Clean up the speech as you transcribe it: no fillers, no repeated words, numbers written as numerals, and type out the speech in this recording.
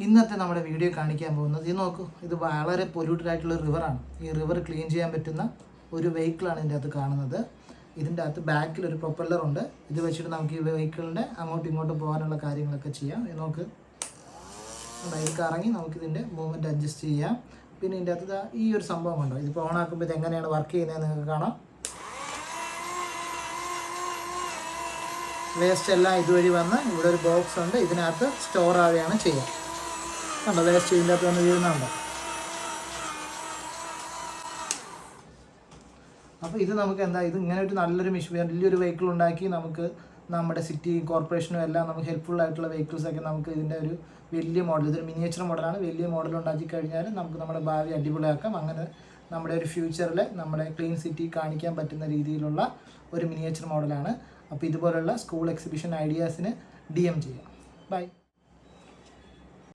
ഇന്നത്തെ നമ്മുടെ വീഡിയോ കാണിക്കാൻ പോകുന്നത് ഇത് നോക്കൂ, ഇത് വളരെ പൊല്യൂട്ടഡ് ആയിട്ടുള്ള റിവറാണ്. ഈ റിവർ ക്ലീൻ ചെയ്യാൻ പറ്റുന്ന ഒരു വെഹിക്കിളാണ് ഇതിൻ്റെ അകത്ത് കാണുന്നത്. ഇതിൻ്റെ അകത്ത് ബാക്കിൽ ഒരു പ്രൊപ്പല്ലറുണ്ട്. ഇത് വെച്ചിട്ട് നമുക്ക് ഈ വെഹിക്കിളിൻ്റെ അങ്ങോട്ടും ഇങ്ങോട്ടും പോകാനുള്ള കാര്യങ്ങളൊക്കെ ചെയ്യാം. ഇത് നോക്ക്, ഇത് കറങ്ങി നമുക്കിതിൻ്റെ മൂവ്മെൻറ്റ് അഡ്ജസ്റ്റ് ചെയ്യാം. പിന്നെ ഇതിൻ്റെ അകത്ത് ഈ ഒരു സംഭവം ഉണ്ടോ, ഇതിപ്പോൾ ഓൺ ആക്കുമ്പോൾ ഇത് എങ്ങനെയാണ് വർക്ക് ചെയ്യുന്നത് നിങ്ങൾക്ക് കാണാം. വേസ്റ്റ് എല്ലാം ഇതുവഴി വന്ന് ഇവിടെ ഒരു ബോക്സ് ഉണ്ട്, ഇതിനകത്ത് സ്റ്റോർ ആവുകയാണ് ചെയ്യുക. കണ്ടോ, വേസ്റ്റ് ഇതിൻ്റെ അകത്ത് വന്ന് വീഴുന്നുണ്ടോ. അപ്പോൾ ഇത് നമുക്ക് എന്താ, ഇത് ഇങ്ങനെ ഒരു നല്ലൊരു വലിയൊരു വെഹിക്കിൾ ഉണ്ടാക്കി നമുക്ക് നമ്മുടെ സിറ്റി കോർപ്പറേഷനും എല്ലാം നമുക്ക് ഹെൽപ്ഫുൾ ആയിട്ടുള്ള വെഹിക്കിൾസൊക്കെ നമുക്ക് ഇതിൻ്റെ ഒരു വലിയ മോഡൽ, ഇതൊരു മിനിയേച്ചർ മോഡലാണ്, വലിയ മോഡൽ ഉണ്ടാക്കി കഴിഞ്ഞാൽ നമുക്ക് നമ്മുടെ ഭാവി അടിപൊളിയാക്കാം. അങ്ങനെ നമ്മുടെ ഒരു ഫ്യൂച്ചറിൽ നമ്മുടെ ക്ലീൻ സിറ്റി കാണിക്കാൻ പറ്റുന്ന രീതിയിലുള്ള ഒരു മിനിയേച്ചർ മോഡലാണ്. അപ്പോൾ ഇതുപോലുള്ള സ്കൂൾ എക്സിബിഷൻ ഐഡിയാസിന് DM ചെയ്യാം. ബൈ.